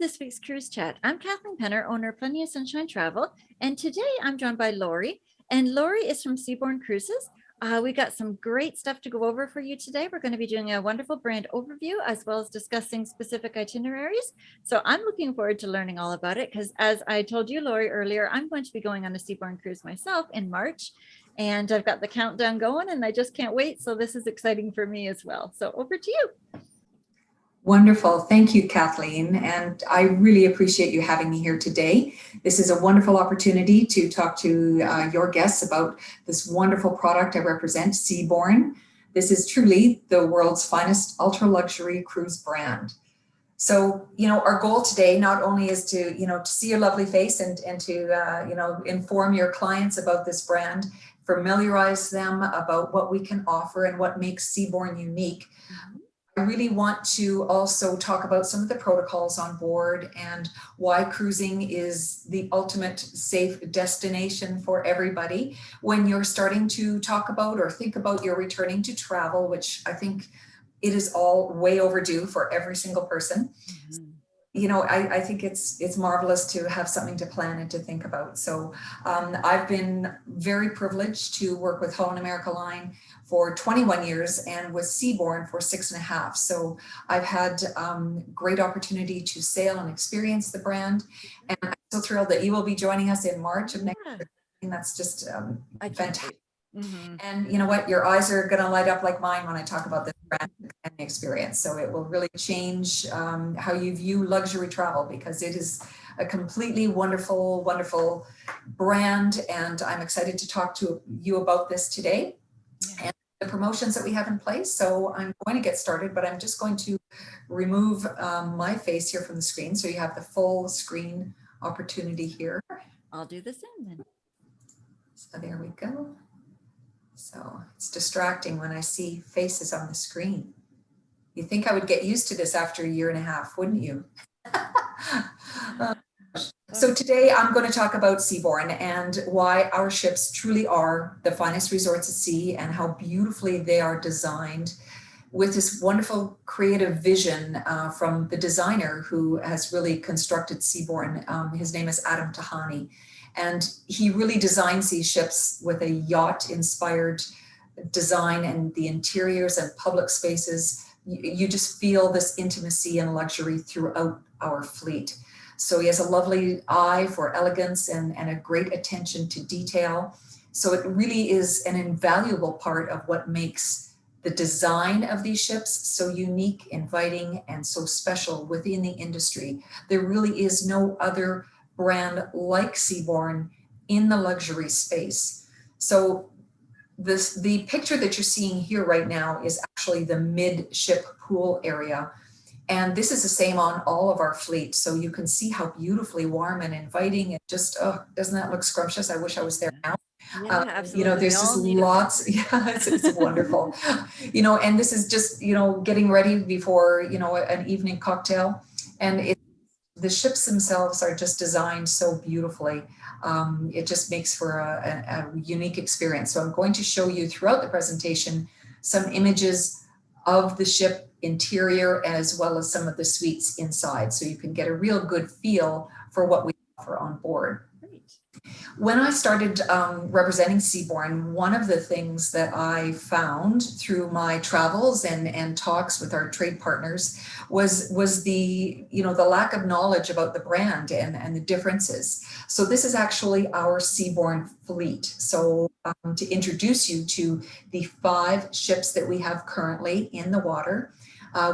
this week's Cruise Chat. I'm Kathleen Penner, owner of Plenty of Sunshine Travel, and today I'm joined by Lori, and Lori is from Seabourn Cruises. We got some great stuff to go over for you today. We're going to be doing a wonderful brand overview as well as discussing specific itineraries. So I'm looking forward to learning all about it because, as I told you, Lori, earlier, I'm going to be going on a Seabourn cruise myself in March, and I've got the countdown going and I just can't wait. So this is exciting for me as well. So over to you. Wonderful. Thank you, Kathleen. And I really appreciate you having me here today. This is a wonderful opportunity to talk to your guests about this wonderful product I represent, Seabourn. This is truly the world's finest ultra luxury cruise brand. So, our goal today not only is to, to see your lovely face and to, inform your clients about this brand, familiarize them about what we can offer and what makes Seabourn unique. I really want to also talk about some of the protocols on board and why cruising is the ultimate safe destination for everybody when you're starting to talk about or think about your returning to travel, which I think it is all way overdue for every single person. I think it's marvelous to have something to plan and to think about. So I've been very privileged to work with Holland America Line for 21 years and with Seabourn for 6.5. So I've had great opportunity to sail and experience the brand. And I'm so thrilled that you will be joining us in March of next year. And that's just fantastic. And you know what, your eyes are going to light up like mine when I talk about this brand and experience. So it will really change how you view luxury travel, because it is a completely wonderful, wonderful brand. And I'm excited to talk to you about this today and the promotions that we have in place. So I'm going to get started, but I'm just going to remove my face here from the screen. So you have the full screen opportunity here. I'll do the same then. So there we go. So it's distracting when I see faces on the screen. You think I would get used to this after 1.5 years, wouldn't you? So today I'm going to talk about Seabourn and why our ships truly are the finest resorts at sea and how beautifully they are designed with this wonderful creative vision from the designer who has really constructed Seabourn. His name is Adam Tahani. And he really designs these ships with a yacht-inspired design, and the interiors and public spaces, you just feel this intimacy and luxury throughout our fleet. So he has a lovely eye for elegance and a great attention to detail. So it really is an invaluable part of what makes the design of these ships so unique, inviting, and so special within the industry. There really is no other brand like Seabourn in the luxury space. So the picture that you're seeing here right now is actually the midship pool area. And this is the same on all of our fleet. So you can see how beautifully warm and inviting, and just, oh, doesn't that look scrumptious? I wish I was there now. Yeah, absolutely. There's just lots, it's wonderful. And this is just, getting ready before, an evening cocktail. And the ships themselves are just designed so beautifully. It just makes for a unique experience. So I'm going to show you throughout the presentation some images of the ship interior as well as some of the suites inside, so you can get a real good feel for what we offer on board. When I started representing Seabourn, one of the things that I found through my travels and talks with our trade partners was the lack of knowledge about the brand and the differences. So this is actually our Seabourn fleet. So to introduce you to the 5 ships that we have currently in the water,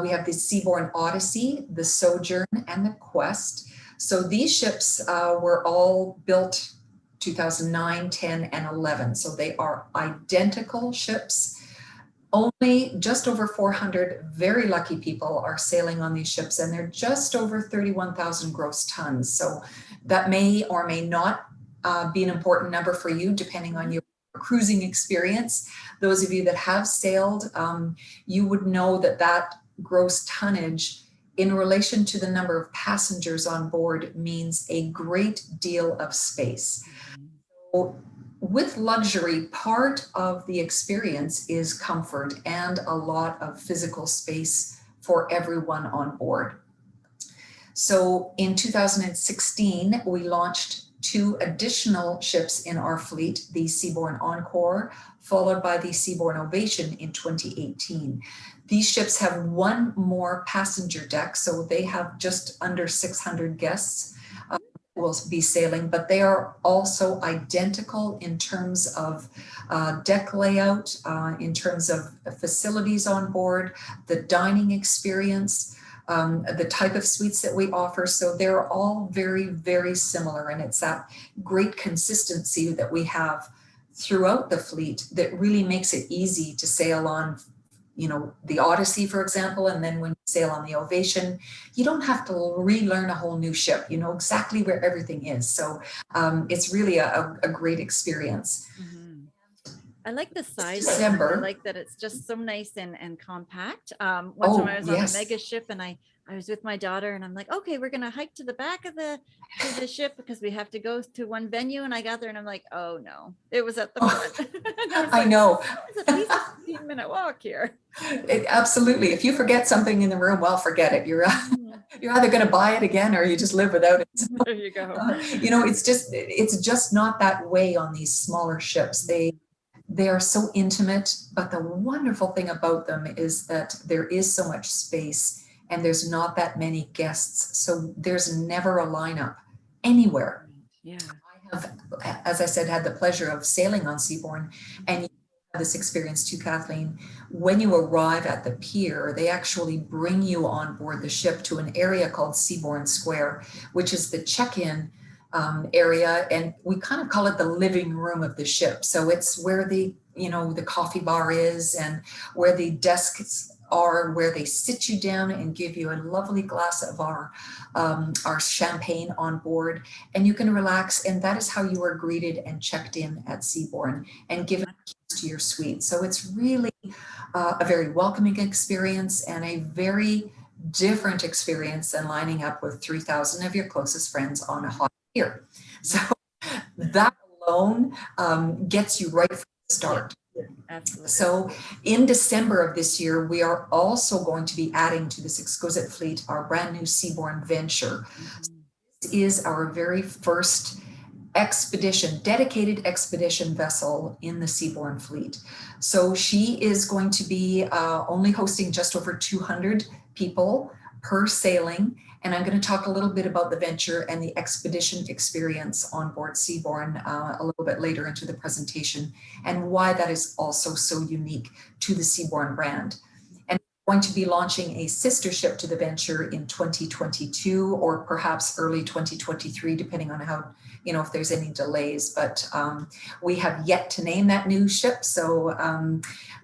we have the Seabourn Odyssey, the Sojourn, and the Quest. So these ships were all built 2009, 10, and 11. So they are identical ships. Only just over 400 very lucky people are sailing on these ships, and they're just over 31,000 gross tons. So that may or may not be an important number for you, depending on your cruising experience. Those of you that have sailed, you would know that gross tonnage in relation to the number of passengers on board means a great deal of space. So with luxury, part of the experience is comfort and a lot of physical space for everyone on board. So in 2016, we launched 2 additional ships in our fleet, the Seabourn Encore, followed by the Seabourn Ovation in 2018. These ships have 1 more passenger deck, so they have just under 600 guests will be sailing, but they are also identical in terms of deck layout, in terms of facilities on board, the dining experience, the type of suites that we offer. So they're all very, very similar. And it's that great consistency that we have throughout the fleet that really makes it easy to sail on, you know, the Odyssey, for example, and then when you sail on the Ovation, you don't have to relearn a whole new ship. You know exactly where everything is. So it's really a great experience. Mm-hmm. I like the size. December. I like that it's just so nice and compact. One time I was on a mega ship and I was with my daughter and I'm like, okay, we're gonna hike to the back of the ship because we have to go to one venue. And I got there and I'm like, oh no, it was at the front. I know. It's at least a 15-minute walk here. Absolutely. If you forget something in the room, well, forget it. You're either going to buy it again or you just live without it. So, there you go. You know, it's just not that way on these smaller ships. They are so intimate, but the wonderful thing about them is that there is so much space and there's not that many guests. So there's never a lineup anywhere. Yeah. I have, as I said, had the pleasure of sailing on Seabourn, and you have this experience too, Kathleen. When you arrive at the pier, they actually bring you on board the ship to an area called Seabourn Square, which is the check-in area, and we kind of call it the living room of the ship. So it's where the coffee bar is and where the desks are, where they sit you down and give you a lovely glass of our champagne on board, and you can relax. And that is how you are greeted and checked in at Seabourn and given keys to your suite. So it's really a very welcoming experience and a very different experience than lining up with 3,000 of your closest friends on a hot pier. So that alone gets you right from the start. Absolutely. So in December of this year, we are also going to be adding to this exquisite fleet our brand new Seabourn Venture. This is our very first dedicated expedition vessel in the Seabourn Fleet. So she is going to be only hosting just over 200 people per sailing. And I'm going to talk a little bit about the Venture and the expedition experience on board Seabourn a little bit later into the presentation, and why that is also so unique to the Seabourn brand. And we're going to be launching a sister ship to the Venture in 2022 or perhaps early 2023, depending on how, if there's any delays. But we have yet to name that new ship. So,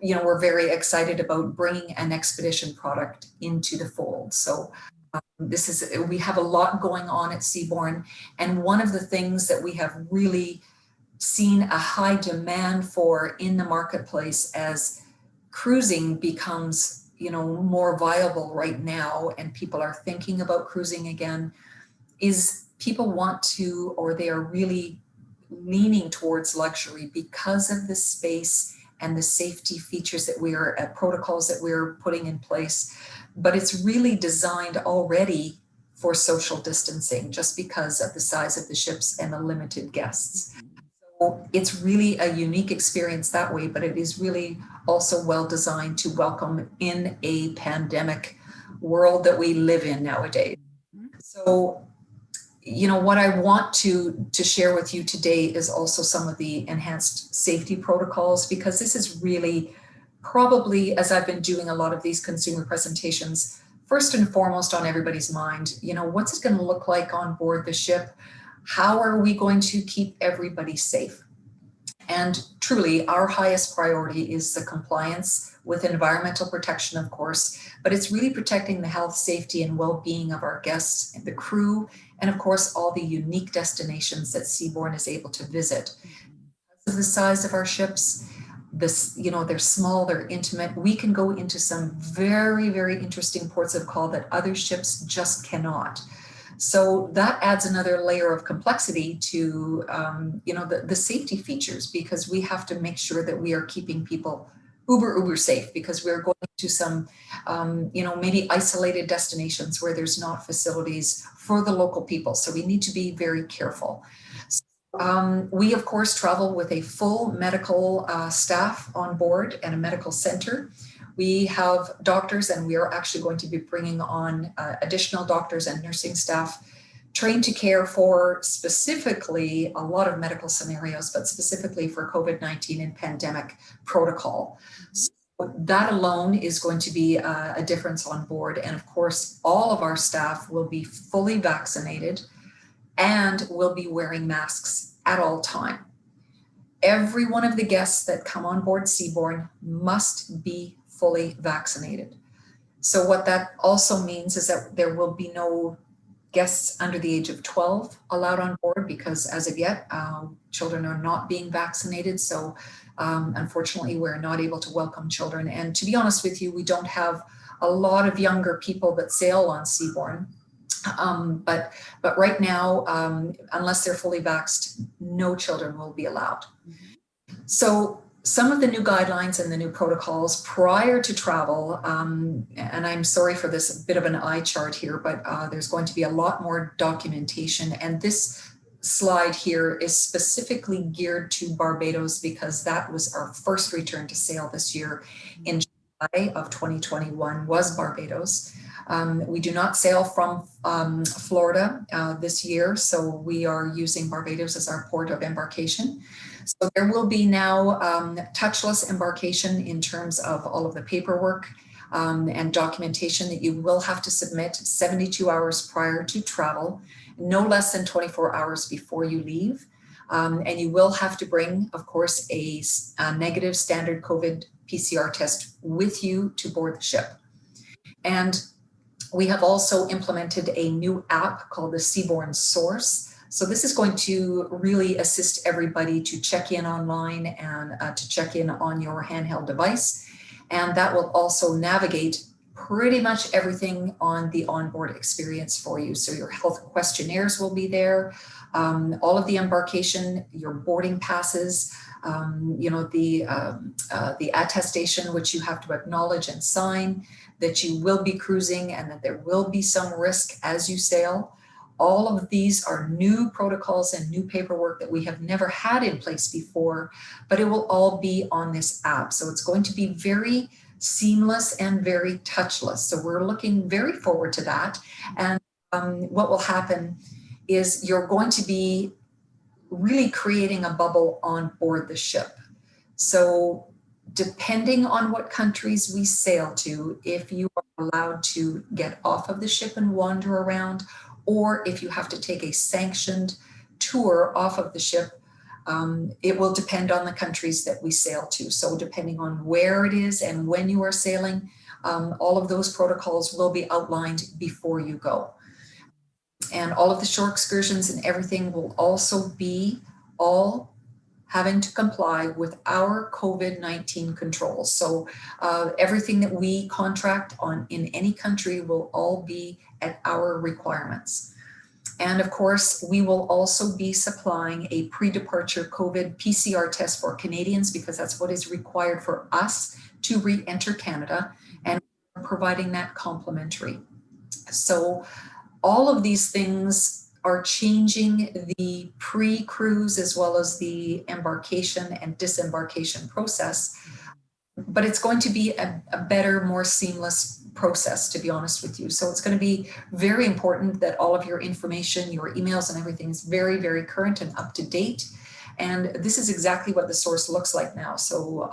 we're very excited about bringing an expedition product into the fold. So we have a lot going on at Seabourn, and one of the things that we have really seen a high demand for in the marketplace as cruising becomes, more viable right now, and people are thinking about cruising again, is people want to, or they are really leaning towards luxury because of the space and the safety features that protocols that we're putting in place. But it's really designed already for social distancing just because of the size of the ships and the limited guests. So it's really a unique experience that way, but it is really also well designed to welcome in a pandemic world that we live in nowadays. So, what I want to share with you today is also some of the enhanced safety protocols, because this is really probably, as I've been doing a lot of these consumer presentations, first and foremost on everybody's mind, what's it going to look like on board the ship? How are we going to keep everybody safe? And truly, our highest priority is the compliance with environmental protection, of course, but it's really protecting the health, safety, and well-being of our guests and the crew, and of course, all the unique destinations that Seabourn is able to visit. Because of the size of our ships, they're small, they're intimate. We can go into some very, very interesting ports of call that other ships just cannot. So that adds another layer of complexity to, the safety features, because we have to make sure that we are keeping people uber safe, because we're going to some, maybe isolated destinations where there's not facilities for the local people. So we need to be very careful. We, of course, travel with a full medical staff on board and a medical center. We have doctors, and we are actually going to be bringing on additional doctors and nursing staff trained to care for specifically a lot of medical scenarios, but specifically for COVID-19 and pandemic protocol. So that alone is going to be a difference on board. And of course, all of our staff will be fully vaccinated and will be wearing masks at all time. Every one of the guests that come on board Seabourn must be fully vaccinated. So what that also means is that there will be no guests under the age of 12 allowed on board, because as of yet, children are not being vaccinated. So unfortunately, we're not able to welcome children. And to be honest with you, we don't have a lot of younger people that sail on Seabourn. But right now, unless they're fully vaxxed, no children will be allowed. So some of the new guidelines and the new protocols prior to travel, and I'm sorry for this bit of an eye chart here, but there's going to be a lot more documentation. And this slide here is specifically geared to Barbados, because that was our first return to sail this year in July of 2021 was Barbados. We do not sail from Florida this year, so we are using Barbados as our port of embarkation. So there will be now touchless embarkation in terms of all of the paperwork and documentation that you will have to submit 72 hours prior to travel, no less than 24 hours before you leave. And you will have to bring, of course, a negative standard COVID PCR test with you to board the ship. And we have also implemented a new app called the Seabourn Source. So this is going to really assist everybody to check in online and to check in on your handheld device. And that will also navigate pretty much everything on the onboard experience for you. So your health questionnaires will be there, all of the embarkation, your boarding passes, the attestation, which you have to acknowledge and sign, that you will be cruising and that there will be some risk as you sail. All of these are new protocols and new paperwork that we have never had in place before, but it will all be on this app. So it's going to be very seamless and very touchless. So we're looking very forward to that. And what will happen is you're going to be really creating a bubble on board the ship. So depending on what countries we sail to, if you are allowed to get off of the ship and wander around, or if you have to take a sanctioned tour off of the ship, it will depend on the countries that we sail to. So depending on where it is and when you are sailing, all of those protocols will be outlined before you go. And all of the shore excursions and everything will also be all having to comply with our COVID-19 controls. So everything that we contract on in any country will all be at our requirements. And of course, we will also be supplying a pre-departure COVID PCR test for Canadians, because that's what is required for us to re-enter Canada, and providing that complimentary. So all of these things are changing the pre-cruise as well as the embarkation and disembarkation process, but it's going to be a better, more seamless process, to be honest with you. So it's going to be very important that all of your information, your emails and everything is very, very current and up to date. And this is exactly what the source looks like now. So,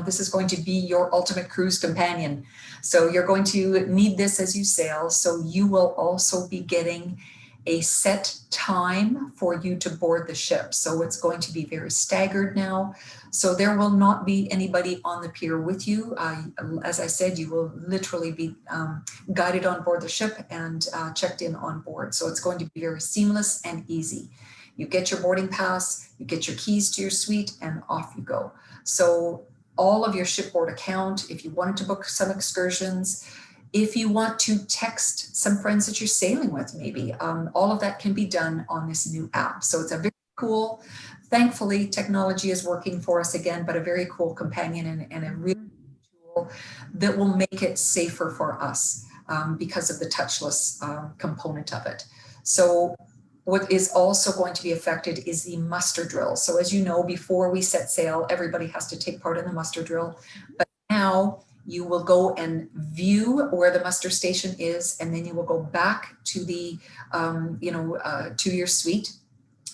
this is going to be your ultimate cruise companion. So you're going to need this as you sail. So you will also be getting a set time for you to board the ship. So it's going to be very staggered now. So there will not be anybody on the pier with you. As I said, you will literally be guided on board the ship and checked in on board. So it's going to be very seamless and easy. You get your boarding pass, you get your keys to your suite, and off you go. So all of your shipboard account, if you wanted to book some excursions, if you want to text some friends that you're sailing with, maybe, all of that can be done on this new app. So it's a very cool. Thankfully, technology is working for us again, but a very cool companion and a really tool that will make it safer for us because of the touchless component of it. So what is also going to be affected is the muster drill. So as you know, before we set sail, everybody has to take part in the muster drill. But now you will go and view where the muster station is, and then you will go back to the, to your suite,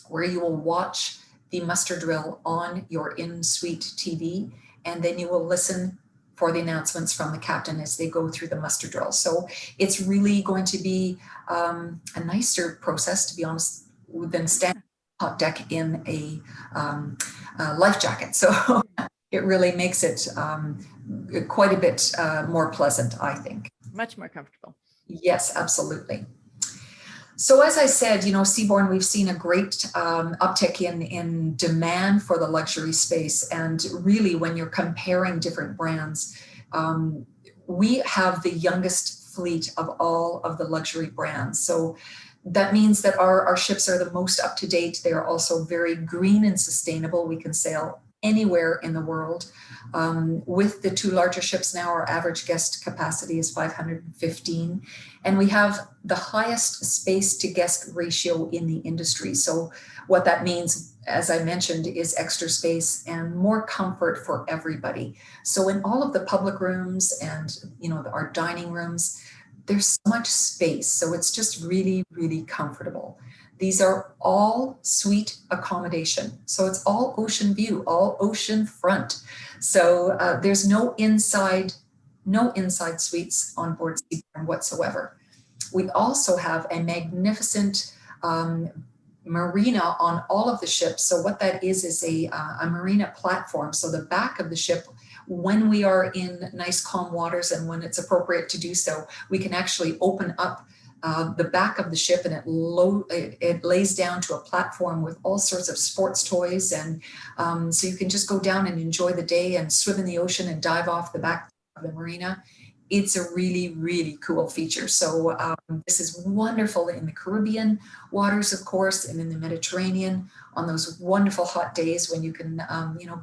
where you will watch the muster drill on your in-suite TV, and then you will listen for the announcements from the captain as they go through the muster drill. So it's really going to be a nicer process, to be honest, than standing hot deck in a life jacket. So it really makes it quite a bit more pleasant, I think. Much more comfortable. Yes, absolutely. So as I said, Seabourn, we've seen a great uptick in demand for the luxury space. And really, when you're comparing different brands, we have the youngest fleet of all of the luxury brands. So that means that our ships are the most up to date. They are also very green and sustainable. We can sail anywhere in the world. With the two larger ships now, our average guest capacity is 515, and we have the highest space to guest ratio in the industry. So what that means, as I mentioned, is extra space and more comfort for everybody. So in all of the public rooms and our dining rooms, there's so much space. So it's just really, really comfortable. These are all suite accommodation. So it's all ocean view, all ocean front. So there's no inside suites on board Seabourn whatsoever. We also have a magnificent marina on all of the ships. So what that is a marina platform. So the back of the ship, when we are in nice calm waters and when it's appropriate to do so, we can actually open up the back of the ship, and it lays down to a platform with all sorts of sports toys, and so you can just go down and enjoy the day and swim in the ocean and dive off the back of the marina. It's a really, really cool feature. So this is wonderful in the Caribbean waters, of course, and in the Mediterranean on those wonderful hot days when you can,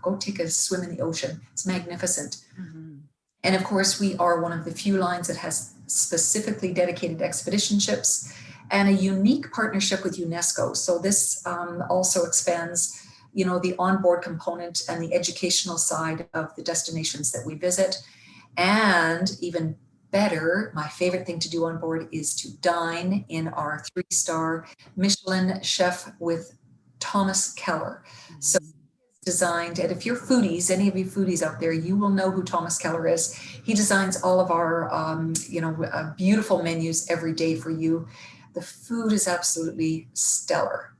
go take a swim in the ocean. It's magnificent. Mm-hmm. And of course, we are one of the few lines that has specifically dedicated expedition ships and a unique partnership with UNESCO. So this also expands, the onboard component and the educational side of the destinations that we visit. And even better, my favorite thing to do on board is to dine in our 3-star Michelin chef with Thomas Keller. So designed, and if you're foodies, any of you foodies out there, you will know who Thomas Keller is. He designs all of our, beautiful menus every day for you. The food is absolutely stellar.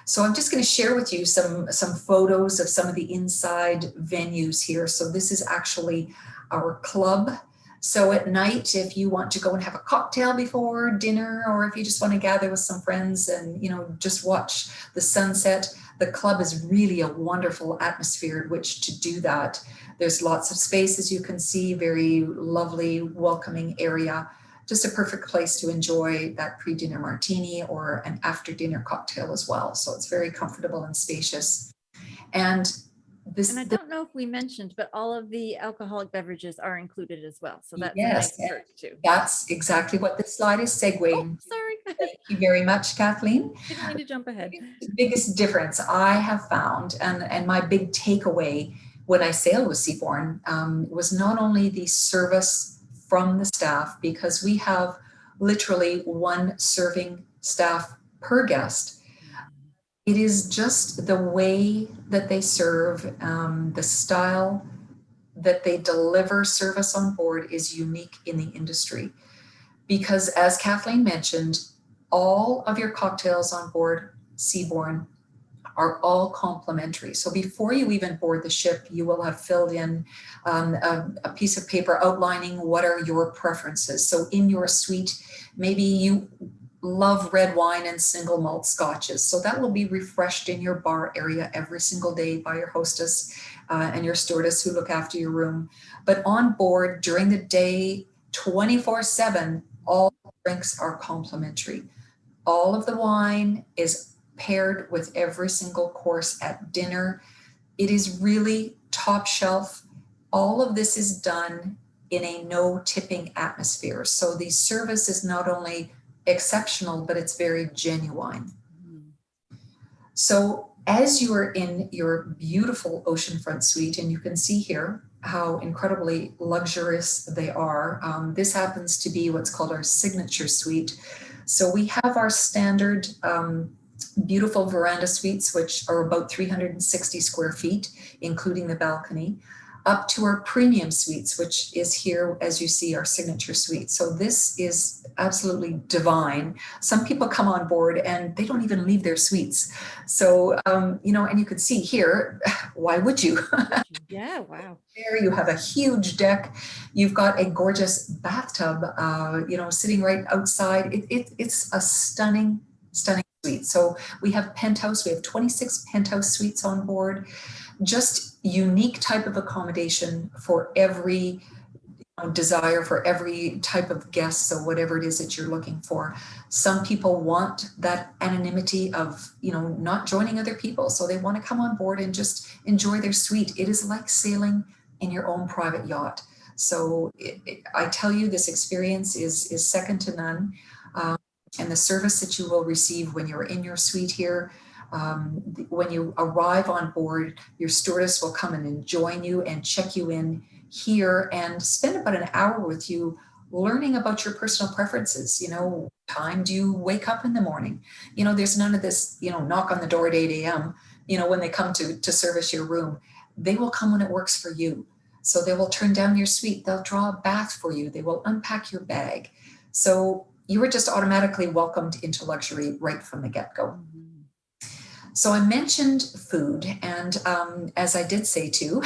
So I'm just going to share with you some photos of some of the inside venues here. So this is actually our club. So at night, if you want to go and have a cocktail before dinner, or if you just want to gather with some friends and, just watch the sunset, the club is really a wonderful atmosphere in which to do that. There's lots of space, as you can see, very lovely, welcoming area. Just a perfect place to enjoy that pre-dinner martini or an after-dinner cocktail as well. So it's very comfortable and spacious. And I don't know if we mentioned, but all of the alcoholic beverages are included as well. So that's yes, a nice perk too. That's exactly what this slide is segueing. Oh, sorry. Thank you very much, Kathleen. Didn't mean to jump ahead. The biggest difference I have found, and my big takeaway when I sailed with Seabourn, was not only the service from the staff, because we have literally one serving staff per guest. It is just the way that they serve, the style that they deliver service on board is unique in the industry. Because as Kathleen mentioned, all of your cocktails on board Seabourn are all complimentary. So before you even board the ship, you will have filled in a piece of paper outlining what are your preferences. So in your suite, maybe you love red wine and single malt scotches. So that will be refreshed in your bar area every single day by your hostess and your stewardess who look after your room. But on board during the day, 24/7, all drinks are complimentary. All of the wine is paired with every single course at dinner. It is really top shelf. All of this is done in a no tipping atmosphere. So the service is not only exceptional, but it's very genuine. So as you are in your beautiful oceanfront suite, and you can see here how incredibly luxurious they are, this happens to be what's called our signature suite. So we have our standard beautiful veranda suites, which are about 360 square feet, including the balcony, up to our premium suites, which is here, as you see, our signature suite. So this is absolutely divine. Some people come on board and they don't even leave their suites. So, you know, and you can see here, why would you? Yeah, wow. There you have a huge deck. You've got a gorgeous bathtub, you know, sitting right outside. It's a stunning, stunning suite. So we have penthouse, we have 26 penthouse suites on board, just unique type of accommodation for every desire, for every type of guest. So whatever it is that you're looking for. Some people want that anonymity of, you know, not joining other people. So they want to come on board and just enjoy their suite. It is like sailing in your own private yacht. So I tell you, this experience is second to none. And the service that you will receive when you're in your suite here, when you arrive on board, your stewardess will come in and join you and check you in here and spend about an hour with you learning about your personal preferences. You know, what time do you wake up in the morning? You know, there's none of this, you know, knock on the door at 8 a.m. You know, when they come to service your room, they will come when it works for you. So they will turn down your suite. They'll draw a bath for you. They will unpack your bag. So you were just automatically welcomed into luxury right from the get-go. So I mentioned food, and as I did say too,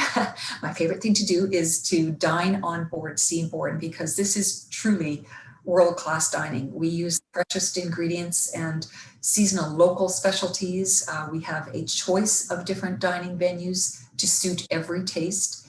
my favorite thing to do is to dine on board Seabourn, because this is truly world-class dining. We use the freshest ingredients and seasonal local specialties. We have a choice of different dining venues to suit every taste.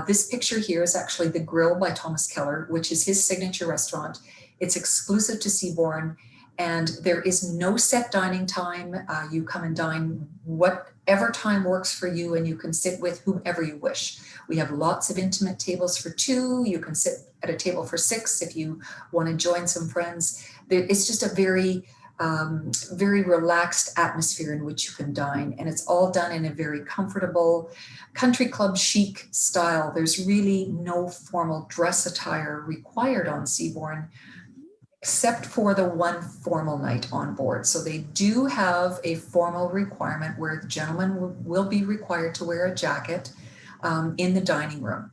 This picture here is actually the Grill by Thomas Keller, which is his signature restaurant. It's exclusive to Seabourn, and there is no set dining time. You come and dine whatever time works for you, and you can sit with whomever you wish. We have lots of intimate tables for 2. You can sit at a table for 6 if you want to join some friends. It's just a very, very relaxed atmosphere in which you can dine, and it's all done in a very comfortable country club chic style. There's really no formal dress attire required on Seabourn, except for the one formal night on board. So they do have a formal requirement where the gentleman will be required to wear a jacket in the dining room.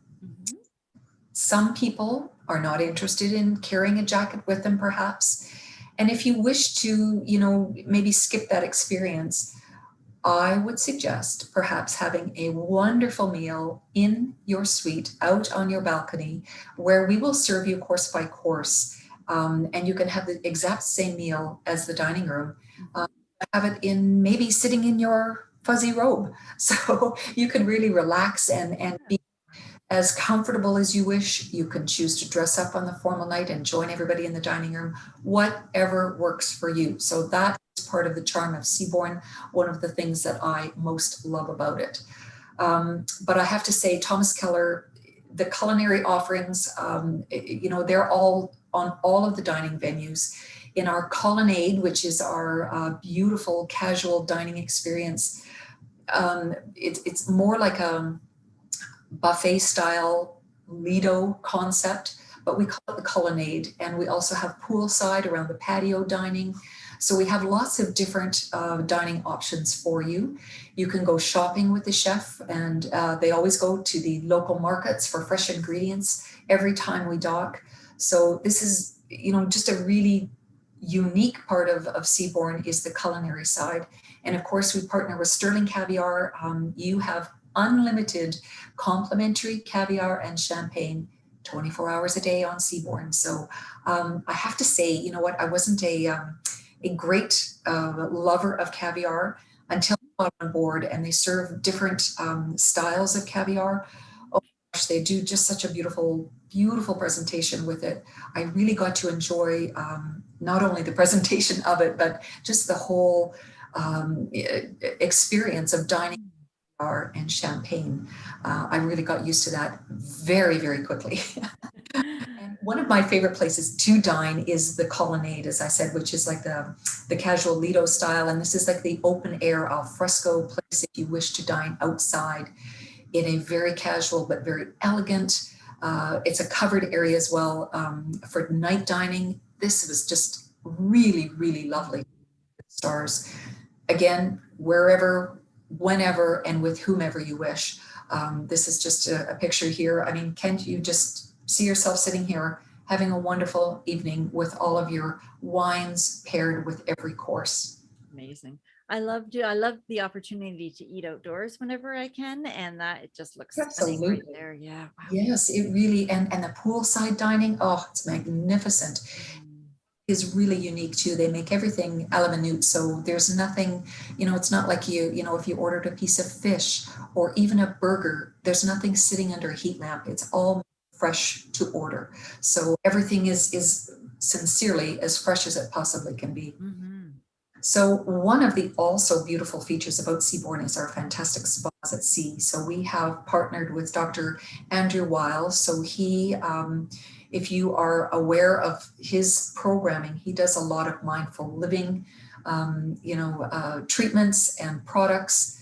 Some people are not interested in carrying a jacket with them, perhaps. And if you wish to, you know, maybe skip that experience, I would suggest perhaps having a wonderful meal in your suite out on your balcony, where we will serve you course by course. And you can have the exact same meal as the dining room. Have it in maybe sitting in your fuzzy robe. So you can really relax and be as comfortable as you wish. You can choose to dress up on the formal night and join everybody in the dining room, whatever works for you. So that is part of the charm of Seabourn, one of the things that I most love about it. But I have to say, Thomas Keller, the culinary offerings, you know, they're all on all of the dining venues. In our colonnade, which is our beautiful casual dining experience, it's more like a buffet style Lido concept, but we call it the colonnade. And we also have poolside around the patio dining. So we have lots of different dining options for you. You can go shopping with the chef, and they always go to the local markets for fresh ingredients every time we dock. So this is, you know, just a really unique part of Seabourn is the culinary side. And of course, we partner with Sterling Caviar. You have unlimited complimentary caviar and champagne 24 hours a day on Seabourn. So I have to say, you know what, I wasn't a great lover of caviar until I got on board, and they serve different styles of caviar. Oh gosh, they do just such a beautiful, beautiful presentation with it. I really got to enjoy not only the presentation of it, but just the whole experience of dining and champagne. I really got used to that very, very quickly. And one of my favorite places to dine is the colonnade, as I said, which is like the casual Lido style. And this is like the open air al fresco place if you wish to dine outside in a very casual but very elegant. It's a covered area as well for night dining. This was just really, really lovely. Stars. Again, wherever, whenever, and with whomever you wish. This is just a picture here. I mean, can't you just see yourself sitting here having a wonderful evening with all of your wines paired with every course? Amazing. I love the opportunity to eat outdoors whenever I can, and that it just looks stunning right Absolutely. there. Yeah. Wow. Yes, it really, and the poolside dining, oh, it's magnificent. Is really unique too. They make everything a la minute, so there's nothing, it's not like if you ordered a piece of fish or even a burger, there's nothing sitting under a heat lamp. It's all fresh to order. So everything is sincerely as fresh as it possibly can be. So one of the also beautiful features about Seabourn is our fantastic spas at sea. So we have partnered with Dr. Andrew Wiles. So he, if you are aware of his programming, he does a lot of mindful living, treatments and products,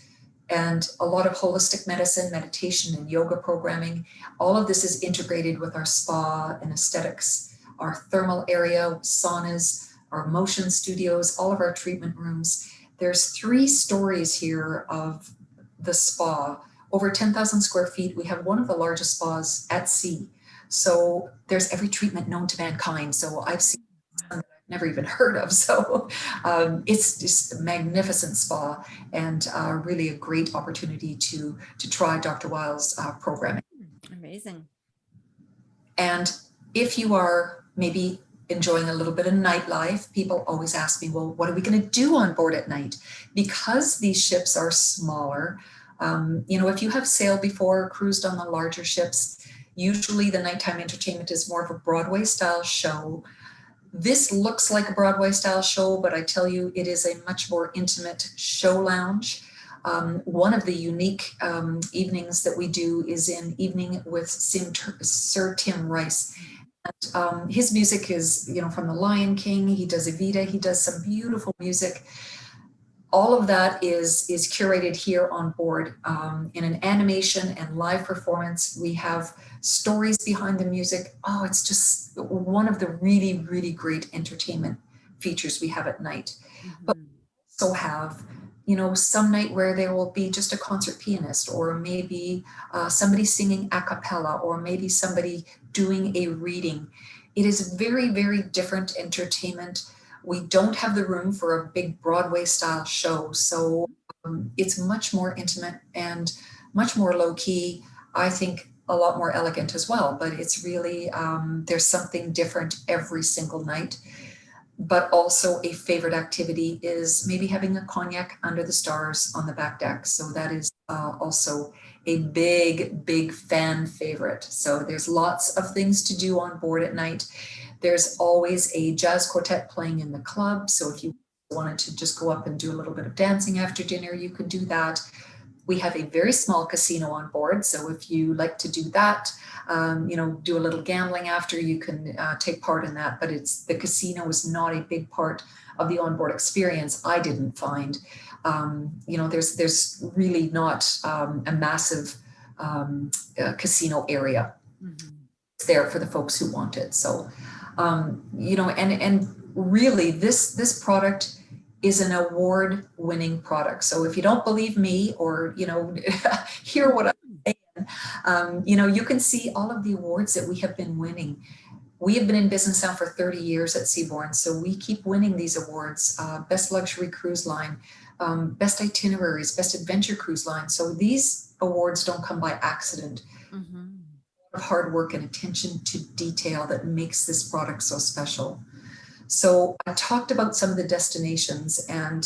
and a lot of holistic medicine, meditation, and yoga programming. All of this is integrated with our spa and aesthetics, our thermal area, saunas, our motion studios, all of our treatment rooms. There's 3 stories here of the spa, over 10,000 square feet. We have one of the largest spas at sea. So there's every treatment known to mankind. So I've seen some that I've never even heard of. So it's just a magnificent spa, and really a great opportunity to try Dr. Wiles' programming. Amazing. And if you are maybe enjoying a little bit of nightlife, people always ask me, well, what are we going to do on board at night? Because these ships are smaller, if you have sailed before, cruised on the larger ships, usually the nighttime entertainment is more of a Broadway style show. This looks like a Broadway style show, but I tell you, it is a much more intimate show lounge. One of the unique evenings that we do is an evening with Sir Tim Rice. And, his music is, from The Lion King. He does Evita. He does some beautiful music. All of that is curated here on board in an animation and live performance. We have stories behind the music. Oh, it's just one of the really, really great entertainment features we have at night. But we also have, some night where there will be just a concert pianist, or maybe somebody singing a cappella, or maybe somebody doing a reading. It is very, very different entertainment. We don't have the room for a big Broadway style show. So it's much more intimate and much more low key. I think a lot more elegant as well, but it's really, there's something different every single night. But also a favorite activity is maybe having a cognac under the stars on the back deck. So that is also a big, big fan favorite. So there's lots of things to do on board at night. There's always a jazz quartet playing in the club. So if you wanted to just go up and do a little bit of dancing after dinner, you could do that. We have a very small casino on board. So if you like to do that, do a little gambling after, you can take part in that. But the casino is not a big part of the onboard experience. I didn't find, there's really not a massive casino area. It's there for the folks who want it. So, and really this product is an award-winning product. So if you don't believe me, or, hear what I'm saying, you can see all of the awards that we have been winning. We have been in business now for 30 years at Seabourn, so we keep winning these awards. Best Luxury Cruise Line, Best Itineraries, Best Adventure Cruise Line. So these awards don't come by accident. Hard work and attention to detail that makes this product so special. So I talked about some of the destinations, and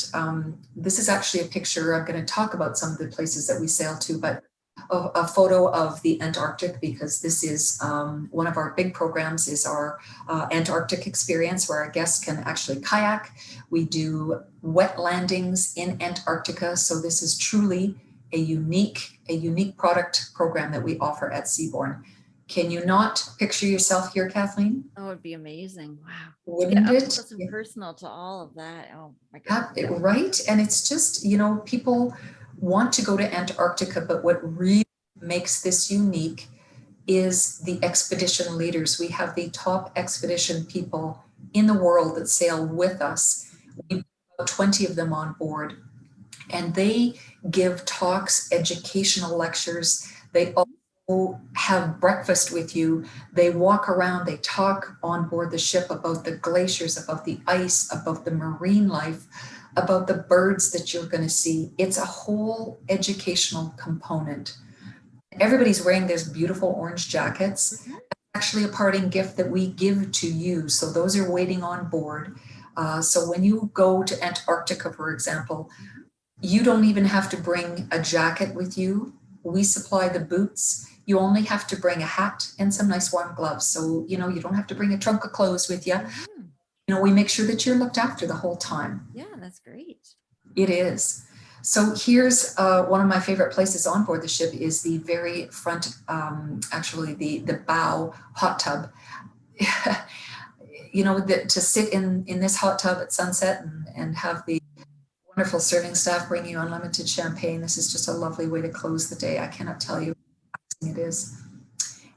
this is actually a picture. I'm going to talk about some of the places that we sail to, but a photo of the Antarctic, because this is one of our big programs is our Antarctic experience, where our guests can actually kayak. We do wet landings in Antarctica. So this is truly a unique product program that we offer at Seabourn. Can you not picture yourself here, Kathleen? Oh, it'd be amazing. Wow. Wouldn't Up it? close and personal to all of that. Oh my Yeah, God. right. And it's just, people want to go to Antarctica, but what really makes this unique is the expedition leaders. We have the top expedition people in the world that sail with us. We have 20 of them on board, and they give talks, educational lectures. They also have breakfast with you. They walk around, they talk on board the ship about the glaciers, about the ice, about the marine life, about the birds that you're going to see. It's a whole educational component. Everybody's wearing these beautiful orange jackets. Mhm. Actually a parting gift that we give to you. So those are waiting on board. So when you go to Antarctica, for example, you don't even have to bring a jacket with you. We supply the boots. You only have to bring a hat and some nice warm gloves. So, you don't have to bring a trunk of clothes with you. Mhm. We make sure that you're looked after the whole time. Yeah, that's great. It is. So here's one of my favorite places on board the ship is the very front, actually the bow hot tub. To sit in this hot tub at sunset and have the wonderful serving staff bring you unlimited champagne. This is just a lovely way to close the day. I cannot tell you how amazing it is.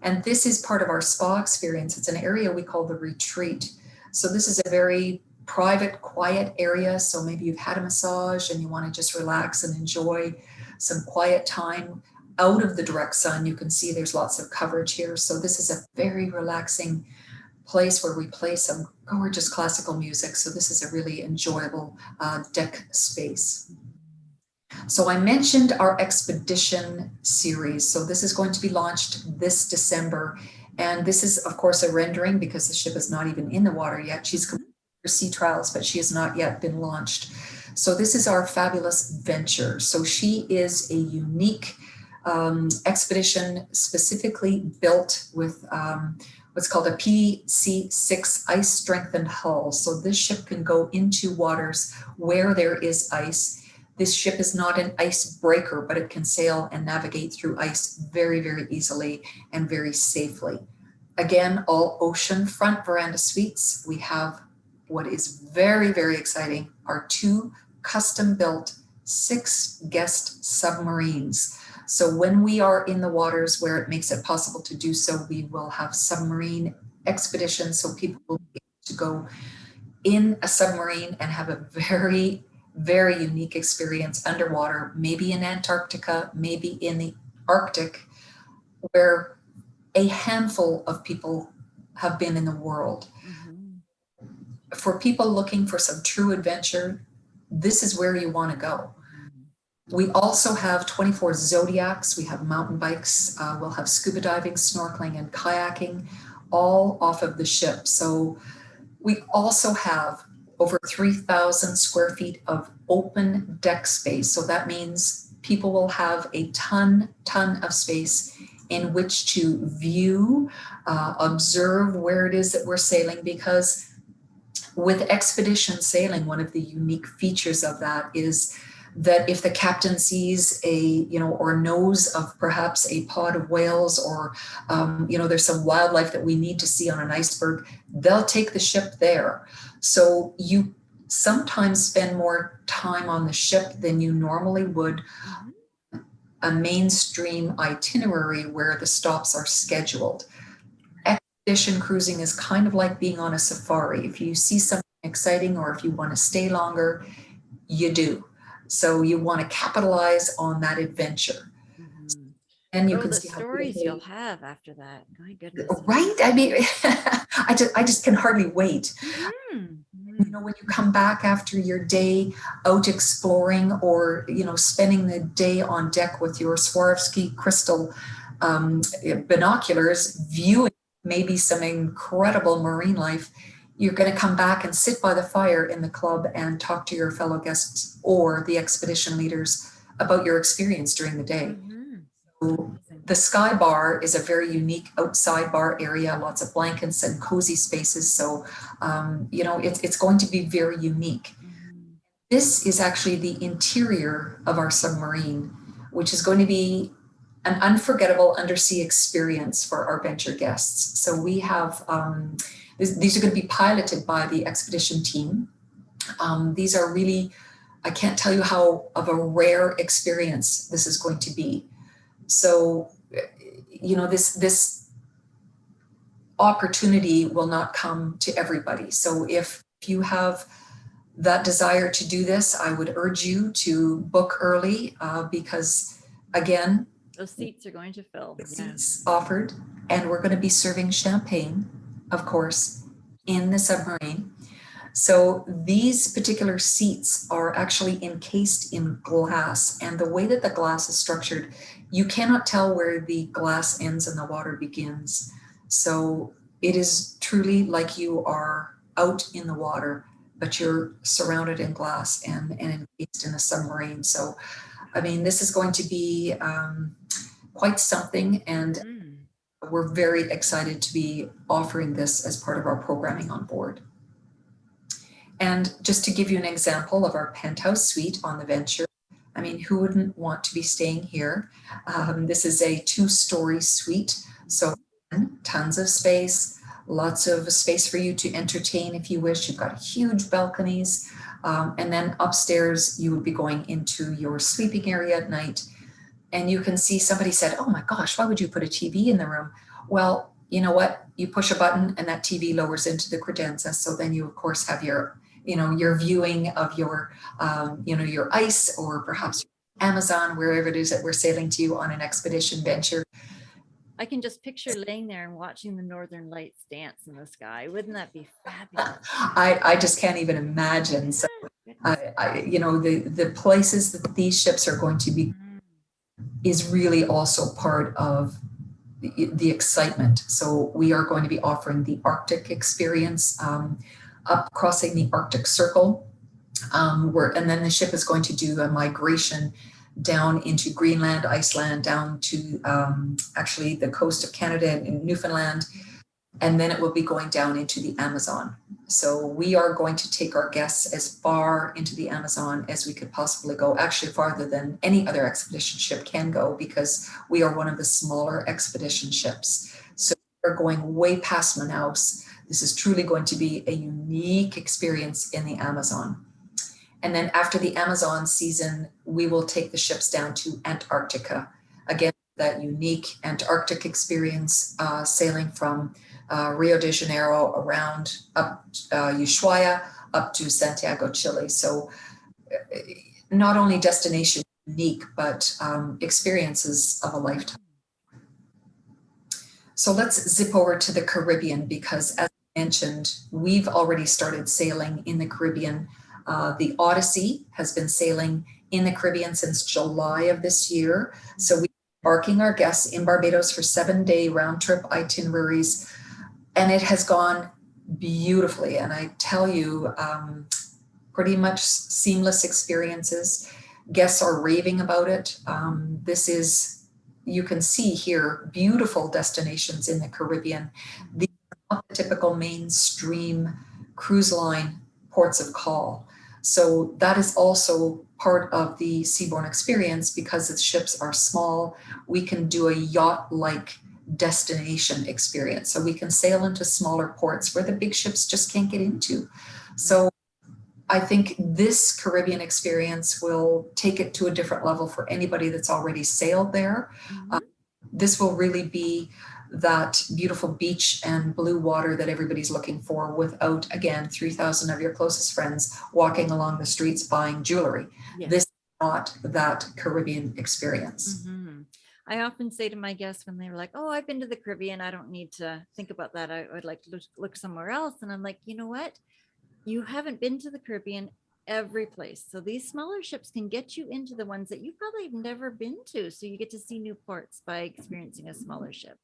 And this is part of our spa experience. It's an area we call the retreat. So this is a very private, quiet area. So maybe you've had a massage and you want to just relax and enjoy some quiet time out of the direct sun. You can see there's lots of coverage here. So this is a very relaxing place where we play some gorgeous classical music. So this is a really enjoyable deck space. So I mentioned our expedition series. So this is going to be launched this December. And this is, of course, a rendering because the ship is not even in the water yet. She's completed her sea trials, but she has not yet been launched. So this is our fabulous venture. So she is a unique expedition specifically built with what's called a PC6 ice strengthened hull. So this ship can go into waters where there is ice. This ship is not an icebreaker, but it can sail and navigate through ice very, very easily and very safely. Again, all ocean front veranda suites. We have what is very, very exciting, our 2 custom-built 6-guest submarines. So when we are in the waters where it makes it possible to do so, we will have submarine expeditions. So people will be able to go in a submarine and have a very, very unique experience underwater, maybe in Antarctica, maybe in the Arctic, where a handful of people have been in the world. Mm-hmm. For people looking for some true adventure, this is where you want to go. We also have 24 Zodiacs. We have mountain bikes. We'll have scuba diving, snorkeling, and kayaking, all off of the ship. So we also have over 3,000 square feet of open deck space. So that means people will have a ton of space in which to view, observe where it is that we're sailing, because with expedition sailing, one of the unique features of that is that if the captain sees or knows of perhaps a pod of whales or, there's some wildlife that we need to see on an iceberg, they'll take the ship there. So you sometimes spend more time on the ship than you normally would a mainstream itinerary where the stops are scheduled. Expedition cruising is kind of like being on a safari. If you see something exciting or if you want to stay longer, you do. So you want to capitalize on that adventure. Mm-hmm. And you can the see stories you'll have after that. My goodness. Right? I mean, I just can hardly wait. Mm-hmm. When you come back after your day out exploring or, spending the day on deck with your Swarovski crystal binoculars, viewing maybe some incredible marine life, you're going to come back and sit by the fire in the club and talk to your fellow guests or the expedition leaders about your experience during the day. Mm-hmm. The Sky Bar is a very unique outside bar area, lots of blankets and cozy spaces. So, you know, it's going to be very unique. This is actually the interior of our submarine, which is going to be an unforgettable undersea experience for our venture guests. So we have, these are going to be piloted by the expedition team. These are really, I can't tell you how of a rare experience this is going to be. So, you know, this opportunity will not come to everybody. So if you have that desire to do this, I would urge you to book early because, again, those seats are going to fill. Seats offered, and we're going to be serving champagne, of course, in the submarine. So these particular seats are actually encased in glass, and the way that the glass is structured, you cannot tell where the glass ends and the water begins. So it is truly like you are out in the water, but you're surrounded in glass and encased in a submarine. So, I mean, this is going to be quite something, and we're very excited to be offering this as part of our programming on board. And just to give you an example of our Penthouse Suite on the Venture, I mean, who wouldn't want to be staying here? This is a 2-story suite, so tons of space, lots of space for you to entertain if you wish. You've got huge balconies, and then upstairs you would be going into your sleeping area at night. And you can see, somebody said, oh my gosh, why would you put a TV in the room? Well, you know what? You push a button and that TV lowers into the credenza. So then you, of course, have your, you know, your viewing of your, you know, your ice, or perhaps Amazon, wherever it is that we're sailing to on an expedition venture. I can just picture laying there and watching the northern lights dance in the sky. Wouldn't that be fabulous? I just can't even imagine. So, you know, the places that these ships are going to be is really also part of the excitement. So we are going to be offering the Arctic experience, up crossing the Arctic Circle, and then the ship is going to do a migration down into Greenland, Iceland, down to actually the coast of Canada and Newfoundland, and then it will be going down into the Amazon. So we are going to take our guests as far into the Amazon as we could possibly go, actually farther than any other expedition ship can go, because we are one of the smaller expedition ships. So we're going way past Manaus. This is truly going to be a unique experience in the Amazon. And then after the Amazon season, we will take the ships down to Antarctica. Again, that unique Antarctic experience, sailing from Rio de Janeiro around up Ushuaia up to Santiago, Chile. So not only destination unique, but experiences of a lifetime. So let's zip over to the Caribbean, because as I mentioned, we've already started sailing in the Caribbean. The Odyssey has been sailing in the Caribbean since July of this year. So we're embarking our guests in Barbados for 7-day round trip itineraries. And it has gone beautifully. And I tell you, pretty much seamless experiences. Guests are raving about it. This is, you can see here, beautiful destinations in the Caribbean. These are not the typical mainstream cruise line ports of call. So that is also part of the Seabourn experience, because the ships are small. We can do a yacht-like destination experience. So we can sail into smaller ports where the big ships just can't get into. So I think this Caribbean experience will take it to a different level for anybody that's already sailed there. This will really be that beautiful beach and blue water that everybody's looking for, without, again, 3,000 of your closest friends walking along the streets buying jewelry. Yes. This is not that Caribbean experience. I often say to my guests when they're like, oh, I've been to the Caribbean, I don't need to think about that, I would like to look somewhere else. And I'm like, you know what? You haven't been to the Caribbean every place. So these smaller ships can get you into the ones that you probably have never been to. So you get to see new ports by experiencing a smaller ship.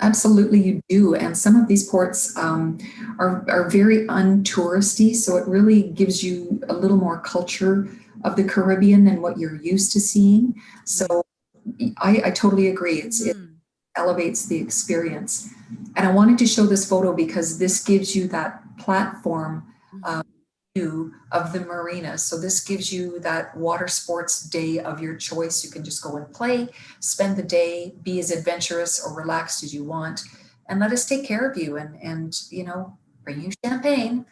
Absolutely, you do. And some of these ports are very untouristy. So it really gives you a little more culture of the Caribbean than what you're used to seeing. So I totally agree. It elevates the experience. And I wanted to show this photo because this gives you that platform view of the marina. So this gives you that water sports day of your choice. You can just go and play, spend the day, be as adventurous or relaxed as you want, and let us take care of you and you know, bring you champagne.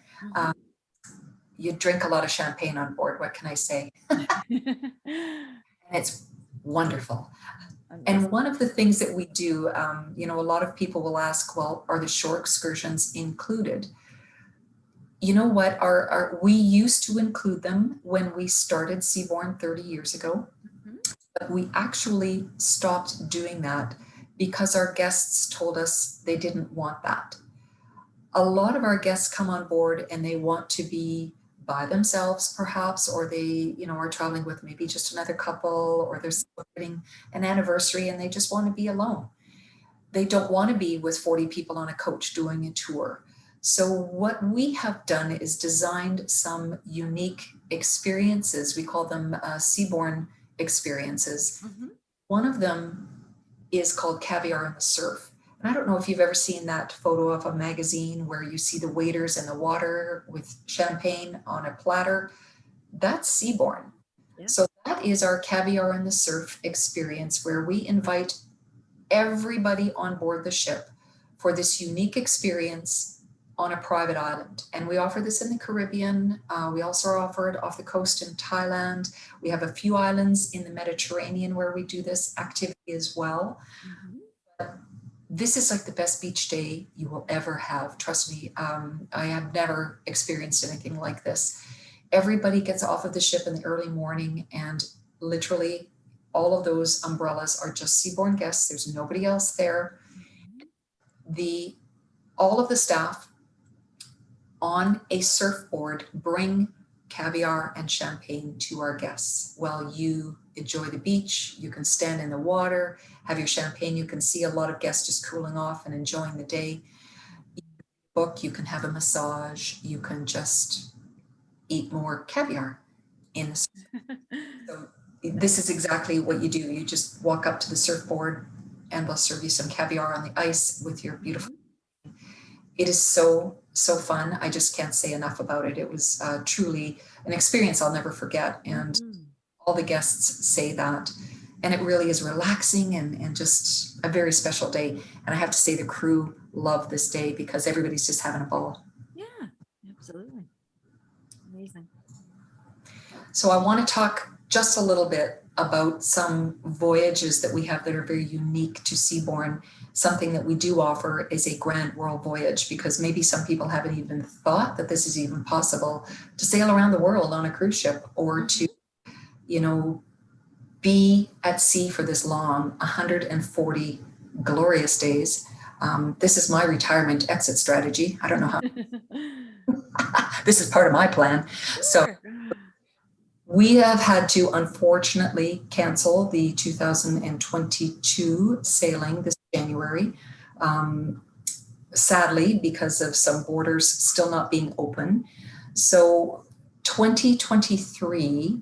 You drink a lot of champagne on board. What can I say? And it's wonderful. And one of the things that we do, you know, a lot of people will ask, well, are the shore excursions included? You know what, we used to include them when we started Seabourn 30 years ago, but we actually stopped doing that because our guests told us they didn't want that. A lot of our guests come on board and they want to be by themselves perhaps, or they, you know, are traveling with maybe just another couple, or they're celebrating an anniversary and they just want to be alone. They don't want to be with 40 people on a coach doing a tour. So what we have done is designed some unique experiences. We call them Seabourn Experiences. One of them is called Caviar in the Surf. And I don't know if you've ever seen that photo of a magazine where you see the waiters in the water with champagne on a platter. That's Seabourn. Yeah. So that is our Caviar in the Surf experience, where we invite everybody on board the ship for this unique experience on a private island. And we offer this in the Caribbean. We also offer it off the coast in Thailand. We have a few islands in the Mediterranean where we do this activity as well. This is like the best beach day you will ever have. Trust me, I have never experienced anything like this. Everybody gets off of the ship in the early morning, and literally all of those umbrellas are just Seabourn guests. There's nobody else there. All of the staff on a surfboard bring caviar and champagne to our guests while you enjoy the beach. You can stand in the water, have your champagne. You can see a lot of guests just cooling off and enjoying the day. You can book, you can have a massage, you can just eat more caviar in the surf. So this is exactly what you do. You just walk up to the surfboard and they'll serve you some caviar on the ice with your beautiful. It is so fun. I just can't say enough about it. It was truly an experience I'll never forget. And all the guests say that. And it really is relaxing and just a very special day. And I have to say the crew love this day because everybody's just having a ball. Yeah, absolutely. Amazing. So I want to talk just a little bit about some voyages that we have that are very unique to Seabourn. Something that we do offer is a Grand World Voyage, because maybe some people haven't even thought that this is even possible, to sail around the world on a cruise ship, or to, you know, be at sea for this long, 140 glorious days. This is my retirement exit strategy. I don't know how. This is part of my plan. So we have had to unfortunately cancel the 2022 sailing this January, sadly, because of some borders still not being open. So 2023,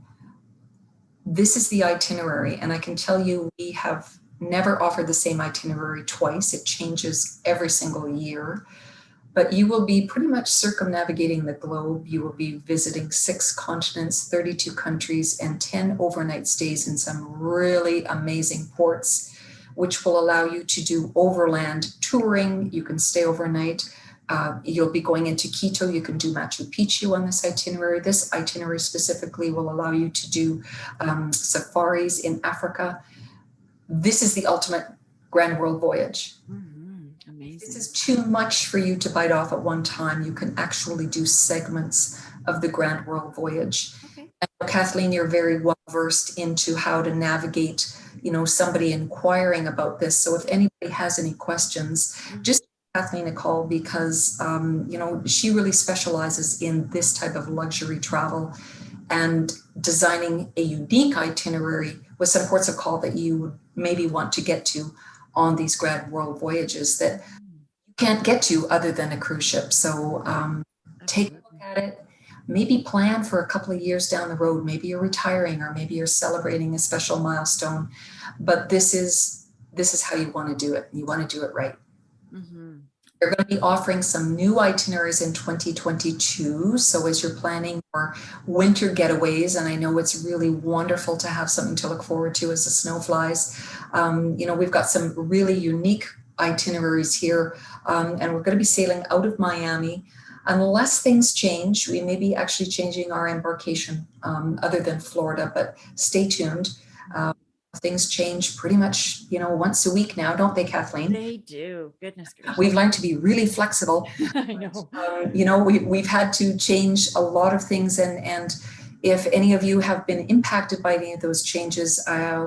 this is the itinerary. And I can tell you, we have never offered the same itinerary twice. It changes every single year. But you will be pretty much circumnavigating the globe. You will be visiting 6 continents, 32 countries, and 10 overnight stays in some really amazing ports, which will allow you to do overland touring. You can stay overnight. You'll be going into Quito. You can do Machu Picchu on this itinerary. This itinerary specifically will allow you to do safaris in Africa. This is the ultimate Grand World Voyage. Amazing. This is too much for you to bite off at one time. You can actually do segments of the Grand World Voyage. Okay. And Kathleen, you're very well versed into how to navigate, you know, somebody inquiring about this. So if anybody has any questions, just give Kathleen a call, because, you know, she really specializes in this type of luxury travel and designing a unique itinerary with some ports of call that you would maybe want to get to on these Grand World Voyages that you can't get to other than a cruise ship. So take a look at it. maybe plan for a couple of years down the road. Maybe you're retiring, or maybe you're celebrating a special milestone, but this is how you want to do it. You want to do it right. Mm-hmm. They're going to be offering some new itineraries in 2022. So as you're planning for winter getaways, and I know it's really wonderful to have something to look forward to as the snow flies, we've got some really unique itineraries here, and we're going to be sailing out of Miami. Unless things change, we may be actually changing our embarkation other than Florida, but stay tuned. Things change pretty much, once a week now, don't they, Kathleen? They do. Goodness gracious. We've learned to be really flexible. I know. We've had to change a lot of things, and if any of you have been impacted by any of those changes,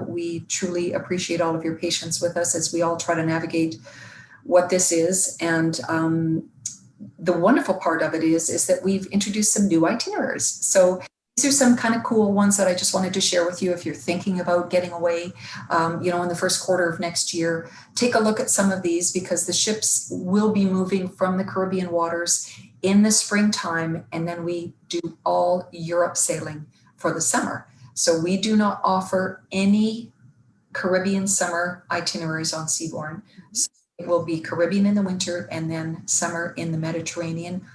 we truly appreciate all of your patience with us as we all try to navigate what this is. And the wonderful part of it is that we've introduced some new itineraries. So these are some kind of cool ones that I just wanted to share with you. If you're thinking about getting away, in the first quarter of next year, take a look at some of these, because the ships will be moving from the Caribbean waters in the springtime, and then we do all Europe sailing for the summer. So we do not offer any Caribbean summer itineraries on Seabourn. So it will be Caribbean in the winter and then summer in the Mediterranean.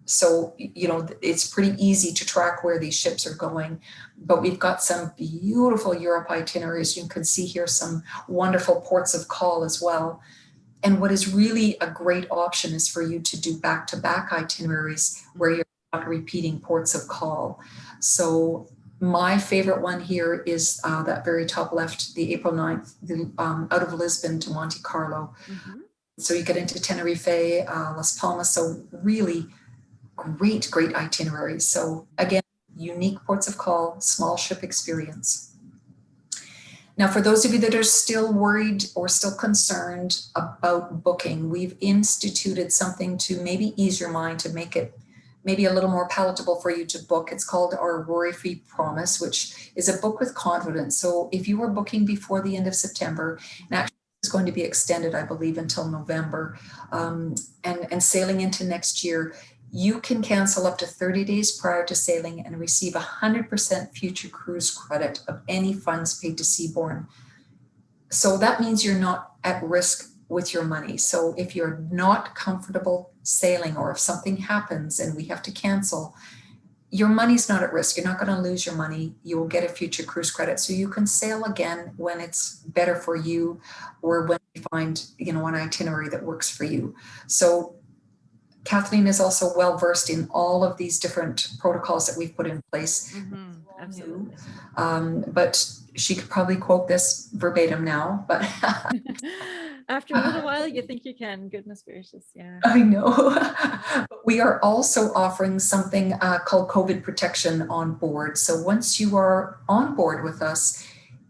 So, it's pretty easy to track where these ships are going, but we've got some beautiful Europe itineraries. You can see here some wonderful ports of call as well. And what is really a great option is for you to do back-to-back itineraries where you're not repeating ports of call. So my favorite one here is that very top left, the April 9th, out of Lisbon to Monte Carlo. Mm-hmm. So you get into Tenerife, Las Palmas. So really great itineraries. So again, unique ports of call, small ship experience. Now, for those of you that are still worried or still concerned about booking, we've instituted something to maybe ease your mind, to make it maybe a little more palatable for you to book. It's called our Worry-Free Promise, which is a book with confidence. So if you were booking before the end of September, and actually it's going to be extended, I believe, until November, and sailing into next year, you can cancel up to 30 days prior to sailing and receive 100% future cruise credit of any funds paid to Seabourn. So that means you're not at risk with your money. So if you're not comfortable sailing, or if something happens and we have to cancel, your money's not at risk. You're not going to lose your money. You will get a future cruise credit. So you can sail again when it's better for you, or when you find, an itinerary that works for you. So Kathleen is also well versed in all of these different protocols that we've put in place. Mm-hmm. Absolutely. But she could probably quote this verbatim now, but after a little while, you think you can. Goodness gracious, yeah. I know. We are also offering something called COVID protection on board. So once you are on board with us,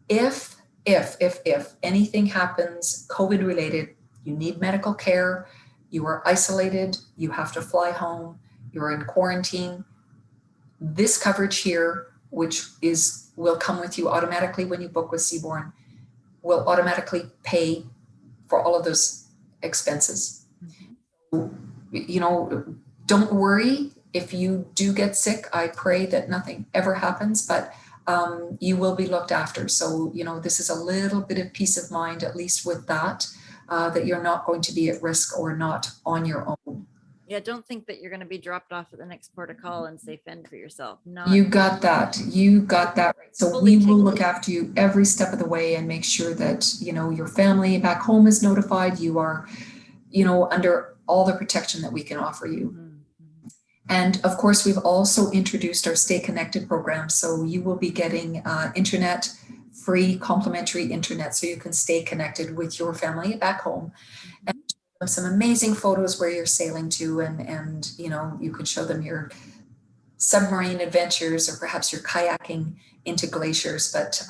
if anything happens COVID related, you need medical care, you are isolated, you have to fly home, you're in quarantine, this coverage here, which will come with you automatically when you book with Seabourn, will automatically pay for all of those expenses. Mm-hmm. Don't worry if you do get sick. I pray that nothing ever happens, but you will be looked after. So, this is a little bit of peace of mind, at least with that you're not going to be at risk or not on your own. Yeah, don't think that you're going to be dropped off at the next port of call and say fend for yourself. You got that right. So we will look after you every step of the way and make sure that, your family back home is notified. You are, under all the protection that we can offer you. Mm-hmm. And of course, we've also introduced our Stay Connected program. So you will be getting internet, free complimentary internet, so you can stay connected with your family back home. And some amazing photos where you're sailing to, and you could show them your submarine adventures, or perhaps your kayaking into glaciers. But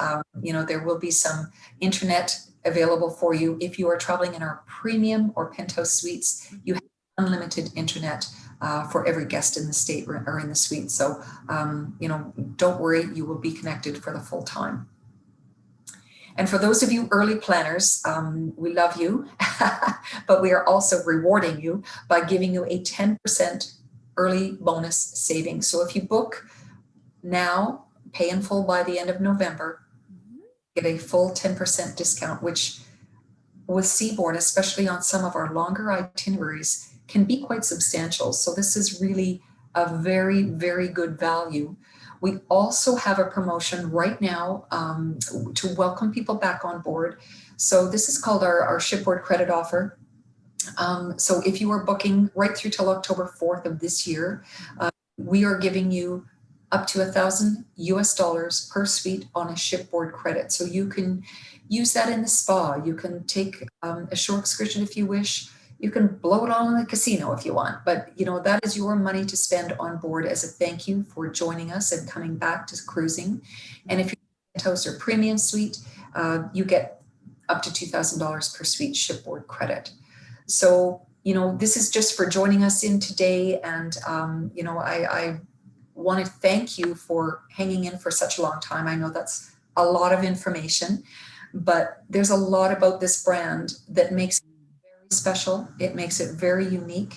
there will be some internet available for you. If you are traveling in our premium or Penthouse Suites, you have unlimited internet for every guest in the state or in the suite. So don't worry, you will be connected for the full time. And for those of you early planners, we love you, but we are also rewarding you by giving you a 10% early bonus savings. So if you book now, pay in full by the end of November, get a full 10% discount, which with Seabourn, especially on some of our longer itineraries, can be quite substantial. So this is really a very, very good value. We also have a promotion right now to welcome people back on board. So this is called our shipboard credit offer. So if you are booking right through till October 4th of this year, we are giving you up to $1,000 per suite on a shipboard credit. So you can use that in the spa. You can take a shore excursion if you wish. You can blow it all in the casino if you want, but you know, that is your money to spend on board as a thank you for joining us and coming back to cruising. And if you're Penthouse or Premium Suite, you get up to $2,000 per suite shipboard credit. So, you know, this is just for joining us in today. And, you know, I want to thank you for hanging in for such a long time. I know that's a lot of information, but there's a lot about this brand that makes it very special. It makes it very unique,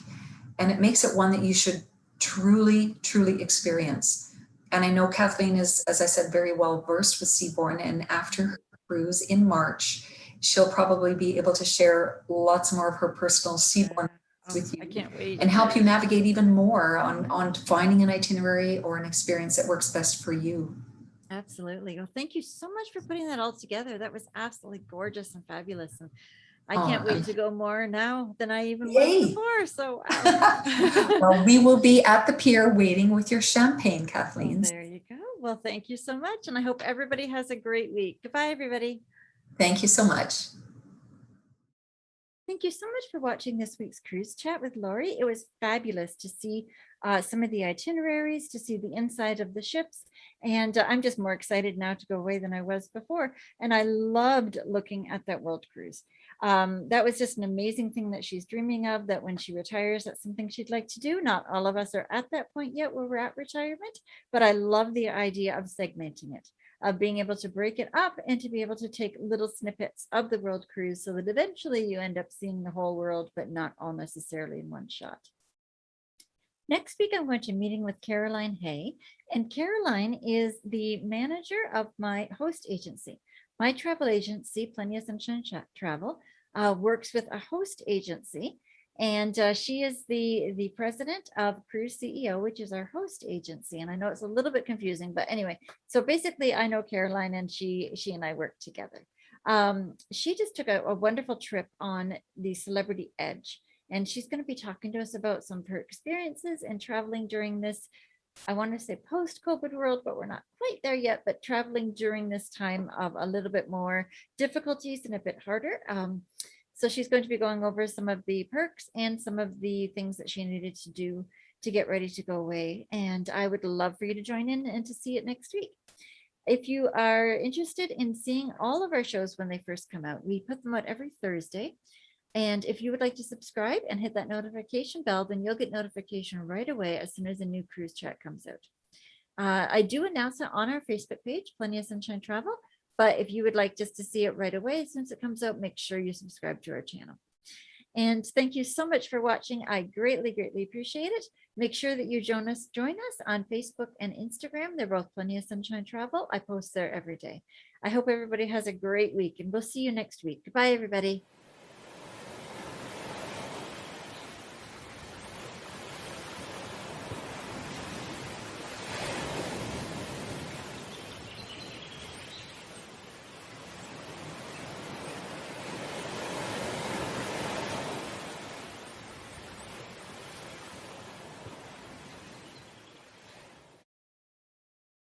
and it makes it one that you should truly, truly experience. And I know Kathleen is, as I said, very well versed with Seabourn, and after her cruise in March, she'll probably be able to share lots more of her personal Seabourn with you. I can't wait. And help you navigate even more on finding an itinerary or an experience that works best for you. Absolutely. Well, thank you so much for putting that all together. That was absolutely gorgeous and fabulous. And I can't wait to go more now than I even was before. So well, we will be at the pier waiting with your champagne, Kathleen. Well, there you go. Well, thank you so much. And I hope everybody has a great week. Goodbye, everybody. Thank you so much. Thank you so much for watching this week's cruise chat with Lori. It was fabulous to see some of the itineraries, to see the inside of the ships. And I'm just more excited now to go away than I was before. And I loved looking at that world cruise. That was just an amazing thing that she's dreaming of, that when she retires, that's something she'd like to do. Not all of us are at that point yet where we're at retirement, but I love the idea of segmenting it, of being able to break it up and to be able to take little snippets of the world cruise so that eventually you end up seeing the whole world, but not all necessarily in one shot. Next week, I'm going to be meeting with Caroline Hay, and Caroline is the manager of my host agency. My travel agency, Plenty of Sunshine Travel, works with a host agency, and she is the president of Cruise CEO, which is our host agency. And I know it's a little bit confusing, but anyway, so basically I know Caroline, and she and I work together. She just took a wonderful trip on the Celebrity Edge, and she's going to be talking to us about some of her experiences and traveling during this, I want to say post-COVID world, but we're not quite there yet, but traveling during this time of a little bit more difficulties and a bit harder. So she's going to be going over some of the perks and some of the things that she needed to do to get ready to go away. And I would love for you to join in and to see it next week. If you are interested in seeing all of our shows when they first come out, we put them out every Thursday. And if you would like to subscribe and hit that notification bell, then you'll get notification right away as soon as a new cruise chat comes out. I do announce it on our Facebook page, Plenty of Sunshine Travel. But if you would like just to see it right away, since it comes out, make sure you subscribe to our channel. And thank you so much for watching. I greatly, greatly appreciate it. Make sure that you join us on Facebook and Instagram. They're both Plenty of Sunshine Travel. I post there every day. I hope everybody has a great week, and we'll see you next week. Goodbye, everybody.